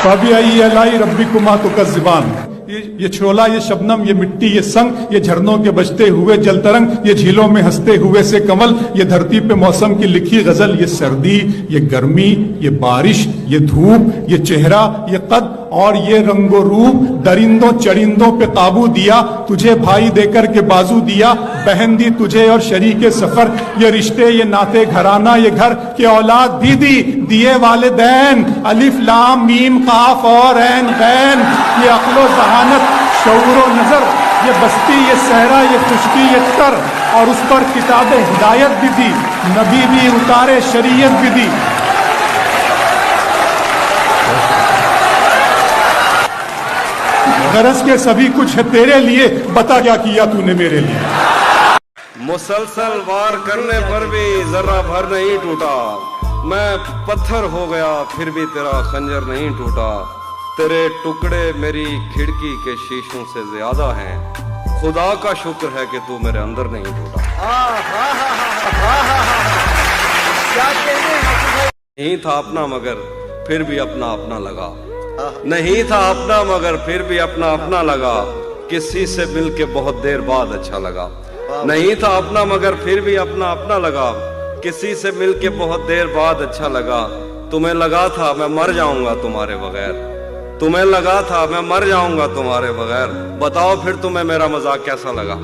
फबिअय्यि आलाइ रब्बिकुमा तुकज़्ज़िबान। ये शोला, ये शबनम, ये मिट्टी, ये संग, ये झरनों के बजते हुए जल तरंग, ये झीलों में हंसते हुए से कमल, ये धरती पे मौसम की लिखी गजल, ये सर्दी, ये गर्मी, ये बारिश, ये धूप, ये चेहरा, ये कद और ये रंगो रूप, दरिंदों चरिंदों पे काबू दिया, तुझे भाई देकर के बाजू दिया, बहन दी तुझे और शरीके सफर, ये रिश्ते, ये नाते घराना, ये घर के औलाद भी दी, दिए वालिदैन, अलिफ लाम मीम काफ और ऐन गैन, ये अक्लो जहानत शऊरो नजर, ये बस्ती, ये सहरा, ये खुशकी, ये तर, और उस पर किताब हिदायत भी दी, नबी भी उतारे, शरीयत भी दी। गरज के सभी कुछ है तेरे लिए, बता क्या किया तूने मेरे लिए। मुसलसल वार करने पर भी जरा भर नहीं टूटा, मैं पत्थर हो गया फिर भी तेरा खंजर नहीं टूटा, तेरे टुकड़े मेरी खिड़की के शीशों से ज्यादा हैं, खुदा का शुक्र है कि तू मेरे अंदर नहीं टूटा। नहीं था अपना मगर फिर भी अपना अपना लगा, नहीं था अपना मगर फिर भी अपना अपना लगा, किसी से मिलके बहुत देर बाद अच्छा लगा। नहीं था अपना मगर फिर भी अपना अपना लगा, किसी से मिलके बहुत देर बाद अच्छा लगा। तुम्हें लगा था मैं मर जाऊंगा तुम्हारे बगैर, तुम्हें लगा था मैं मर जाऊंगा तुम्हारे बगैर, बताओ फिर तुम्हें मेरा मजाक कैसा लगा।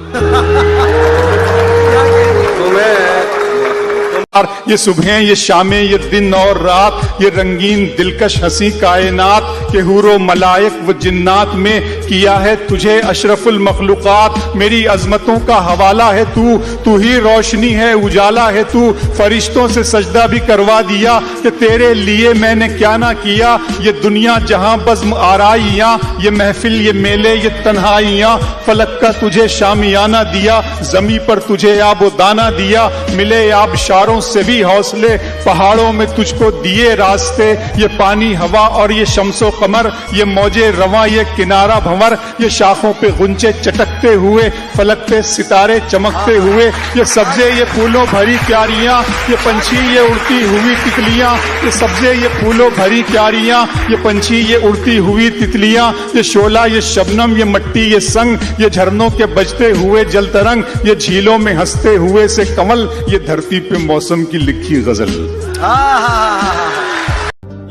ये सुबह, ये शामें, ये दिन और रात, ये रंगीन दिलकश हंसी कायनात के हूरो मलाइक व जिन्नात में किया है तुझे अशरफुल मखलूकात। मेरी अजमतों का हवाला है तू, तू ही रोशनी है उजाला है तू, फरिश्तों से सजदा भी करवा दिया कि तेरे लिए मैंने क्या ना किया। ये दुनिया जहां बज़्म आराइयां, ये महफिल, ये मेले, ये तन्हाइयां, फलक का तुझे शामियाना दिया, जमी पर तुझे आबो दाना दिया, मिले आबशारों से भी हौसले, पहाड़ों में तुझको दिए रास्ते, ये पानी हवा और ये शम्सो कमर, ये मौजे रवा, ये किनारा भंवर, ये शाखों पे गुंचे चटकते हुए, फलक पे सितारे चमकते हुए, ये सब्जे, ये फूलों भरी क्यारियां, ये पंछी, ये उड़ती हुई तितलियां, ये सब्जे, ये फूलों भरी क्यारियां, ये पंछी, ये उड़ती हुई तितलियां, ये शोला, ये शबनम, ये मट्टी, ये संग, ये झरनों के बजते हुए जल तरंग, ये झीलों में हंसते हुए से कमल, ये धरती पे मौसम की लिखी गजल।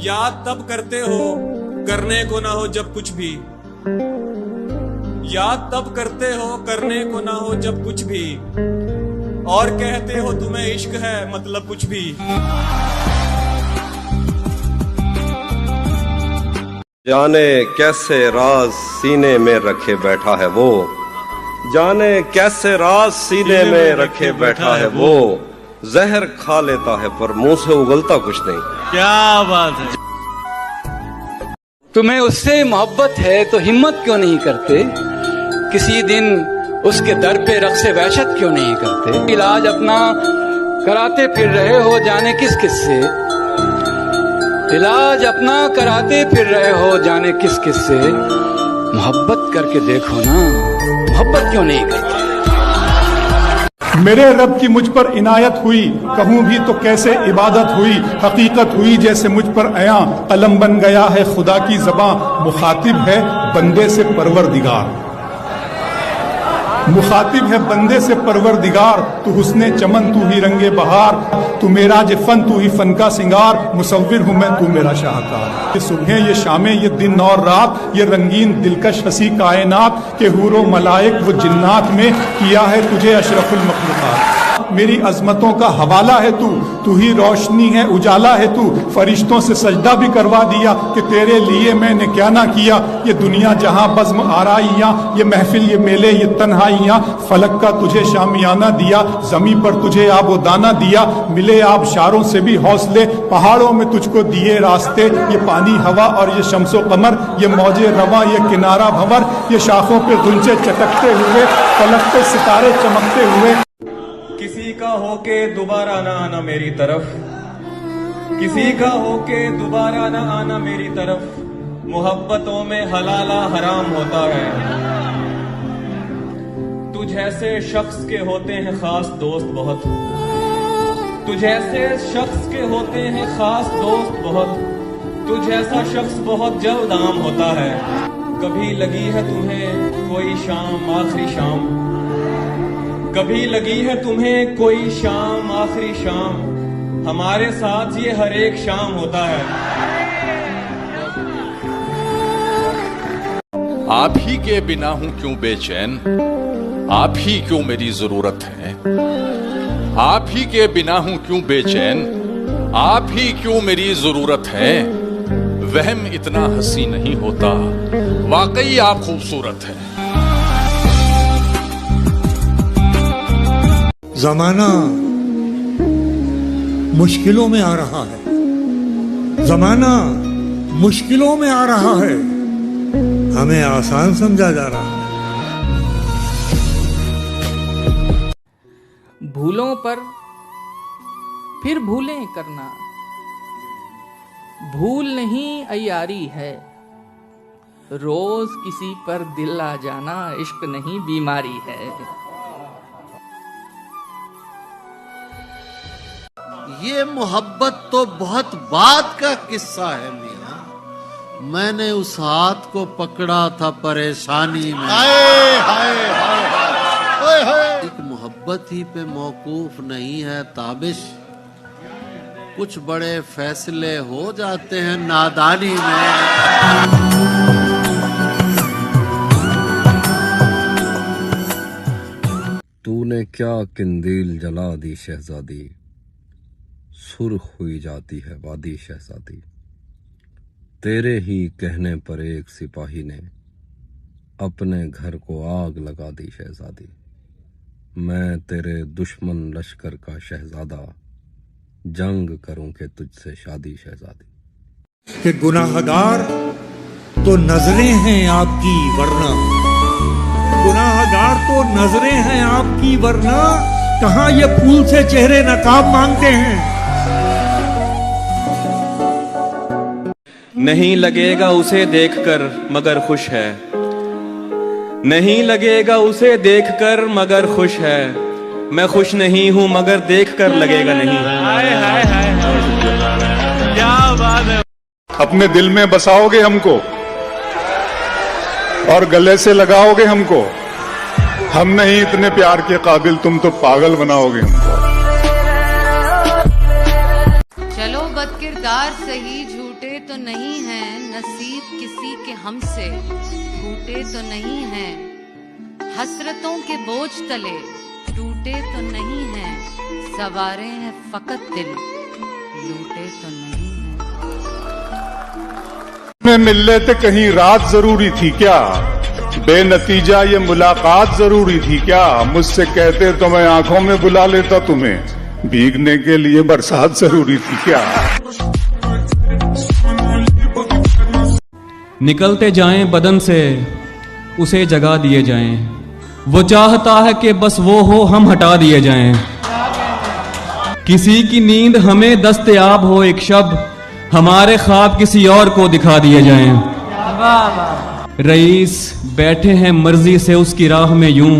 याद तब करते हो करने को ना हो जब कुछ भी, याद तब करते हो करने को ना हो जब कुछ भी, और कहते हो तुम्हें इश्क है मतलब कुछ भी। जाने कैसे राज सीने में रखे बैठा है वो, जाने कैसे राज सीने में रखे बैठा है वो, जहर खा लेता है पर मुंह से उगलता कुछ नहीं। क्या बात है। तुम्हें उससे मोहब्बत है तो हिम्मत क्यों नहीं करते, किसी दिन उसके दर पे रक़्स वहशत क्यों नहीं करते। इलाज अपना कराते फिर रहे हो जाने किस किस से, इलाज अपना कराते फिर रहे हो जाने किस किस से, मोहब्बत करके देखो ना, मोहब्बत क्यों नहीं करते। मेरे रब की मुझ पर इनायत हुई, कहूँ भी तो कैसे इबादत हुई, हकीकत हुई जैसे मुझ पर आया, कलम बन गया है खुदा की ज़बां, मुखातिब है बंदे से परवरदिगार, मुखातिब है बंदे से परवरदिगार, तू हुस्ने चमन तू ही रंगे बहार, तू मेरा फन तू ही फन का सिंगार, मुसव्विर हूँ मैं तू मेरा शाहकार। ये सुबह, ये शामें, ये दिन और रात, ये रंगीन दिलकश हंसी कायनात के हूरो मलाइक व जिन्नात में किया है तुझे अशरफुल मखलूकात। मेरी अजमतों का हवाला है तू, तू ही रोशनी है उजाला है तू, फरिश्तों से सजदा भी करवा दिया कि तेरे लिए मैंने क्या ना किया। ये दुनिया जहां बज़्म आराइयां, ये महफिल, ये मेले, ये तन्हाइयां, फलक का तुझे शामियाना दिया, जमी पर तुझे आबो दाना दिया, मिले आबशारों से भी हौसले, पहाड़ों में तुझको दिए रास्ते, ये पानी हवा और ये शम्सो कमर, ये मौजे रवा, ये किनारा भंवर, ये शाखों पे गुंचे चटकते हुए, फलक पे सितारे चमकते हुए। किसी का होके दोबारा ना आना मेरी तरफ, किसी का होके दोबारा ना आना मेरी तरफ, मोहब्बतों में हलाला हराम होता है। तुझ ऐसे शख्स के होते हैं खास दोस्त बहुत, तुझ ऐसे शख्स के होते हैं खास दोस्त बहुत, तुझ जैसा शख्स बहुत जल्द आम होता है। कभी लगी है तुम्हें कोई शाम आखिरी शाम, कभी लगी है तुम्हें कोई शाम आखिरी शाम, हमारे साथ ये हर एक शाम होता है। आप ही के बिना हूं क्यों बेचैन, आप ही क्यों मेरी जरूरत है। आप ही के बिना हूं क्यों बेचैन, आप ही क्यों मेरी जरूरत है। वहम इतना हंसी नहीं होता, वाकई आप खूबसूरत है। जमाना मुश्किलों में आ रहा है, जमाना मुश्किलों में आ रहा है, हमें आसान समझा जा रहा है। भूलों पर फिर भूलें करना, भूल नहीं अयारी है। रोज किसी पर दिल आ जाना इश्क नहीं बीमारी है। ये मोहब्बत तो बहुत बाद का किस्सा है मियां, मैंने उस हाथ को पकड़ा था परेशानी में। हाय हाय हाय, एक मोहब्बत ही पे मौकूफ नहीं है ताबिश, कुछ बड़े फैसले हो जाते हैं नादानी में। तूने क्या किंदील जला दी शहजादी, सुर्ख हुई जाती है वादी शहजादी। तेरे ही कहने पर एक सिपाही ने अपने घर को आग लगा दी शहजादी। मैं तेरे दुश्मन लश्कर का शहजादा, जंग करूं के तुझसे शादी शहजादी। कि गुनाहगार तो नजरें हैं आपकी वरना, गुनाहगार तो नजरें हैं आपकी वरना, कहां ये फूल से चेहरे नकाब मांगते हैं। नहीं लगेगा उसे देखकर मगर खुश है, नहीं लगेगा उसे देखकर मगर खुश है। मैं खुश नहीं हूं मगर देखकर लगेगा नहीं। क्या बात है। अपने दिल में बसाओगे हमको और गले से लगाओगे हमको, हम नहीं इतने प्यार के काबिल, तुम तो पागल बनाओगे हमको। चलो बदकिरदार सही, झूठे तो नहीं हैं, नसीब किसी के हमसे टूटे तो नहीं हैं। हसरतों के बोझ तले टूटे तो नहीं हैं, सवारे हैं फकत दिल, लूटे तो नहीं में मिल लेते कहीं रात जरूरी थी क्या, बेनतीजा ये मुलाकात जरूरी थी क्या। मुझसे कहते तो मैं आंखों में बुला लेता तुम्हें, भीगने के लिए बरसात जरूरी थी क्या। निकलते जाएं बदन से उसे जगा दिए जाएं, वो चाहता है कि बस वो हो हम हटा दिए जाएं। किसी की नींद हमें दस्तयाब हो एक शब, हमारे ख्वाब किसी और को दिखा दिए जाएं। रईस बैठे हैं मर्जी से उसकी राह में यूं,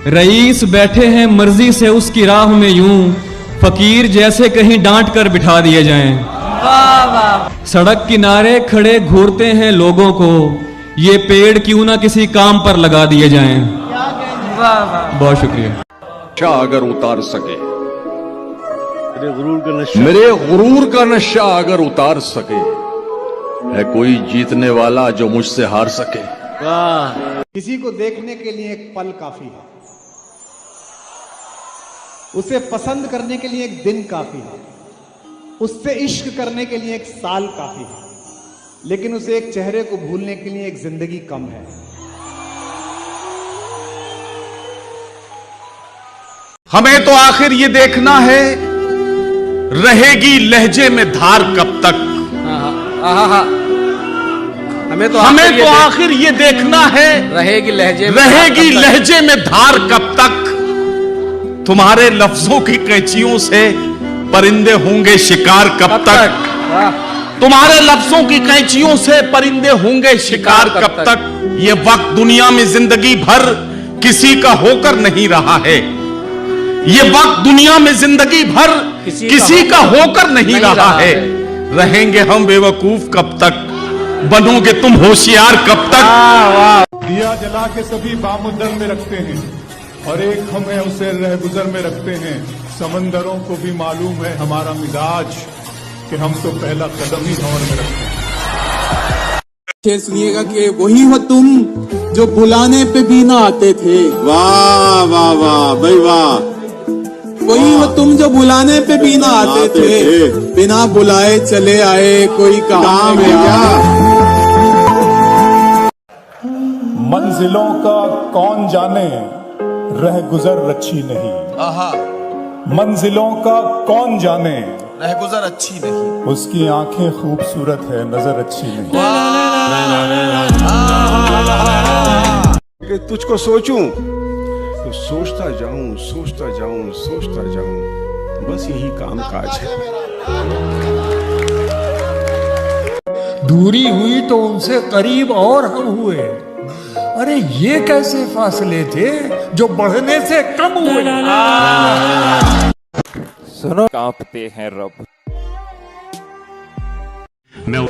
रईस बैठे हैं मर्जी से उसकी राह में यूं, फकीर जैसे कहीं डांट कर बिठा दिए जाएं। सड़क किनारे खड़े घूरते हैं लोगों को, ये पेड़ क्यों ना किसी काम पर लगा दिए जाएं। बहुत शुक्रिया। नशा अगर उतार सके, मेरे गुरूर का नशा अगर उतार सके, है कोई जीतने वाला जो मुझसे हार सके। किसी को देखने के लिए एक पल काफी है, उसे पसंद करने के लिए एक दिन काफी है, उससे इश्क करने के लिए एक साल काफी है, लेकिन उसे एक चेहरे को भूलने के लिए एक जिंदगी कम है। हमें तो आखिर ये देखना है, रहेगी लहजे में धार कब तक। हमें तो आखिर ये देखना है, रहेगी लहजे में धार कब तक। तुम्हारे लफ्जों की कैंचियों से परिंदे होंगे शिकार कब तक। तुम्हारे लफ्जों की कैंचियों से परिंदे होंगे शिकार कब तक। ये वक्त दुनिया में जिंदगी भर किसी का होकर नहीं रहा है, ये वक्त दुनिया में जिंदगी भर किसी का होकर नहीं रहा है। रहेंगे हम बेवकूफ कब तक, बनोगे तुम होशियार कब तक। दिया जला के सभी बामुद्दर में रखते हैं और एक हम है उसे रहगुजर में रखते हैं। समंदरों को भी मालूम है हमारा मिजाज कि हम तो पहला कदम ही भंवर में रखते हैं। शेर सुनिएगा कि वही हो तुम जो बुलाने पे भी ना आते थे। वाह वाह वाह भाई वाह। वही हो तुम जो बुलाने पे भी ना आते थे, बिना बुलाए चले आए कोई काम गया। मंजिलों का कौन जाने रह गुजर अच्छी नहीं। मंजिलों का कौन जाने रह गुजर अच्छी नहीं। उसकी आंखें खूबसूरत है नजर अच्छी नहीं। कि तुझको सोचूं तो सोचता जाऊं, सोचता जाऊं, सोचता जाऊं, बस यही काम काज है। दूरी हुई तो उनसे करीब और हम हुए। अरे ये कैसे फासले थे जो बढ़ने से कम हुए। सुनो, कांपते हैं रब। मैं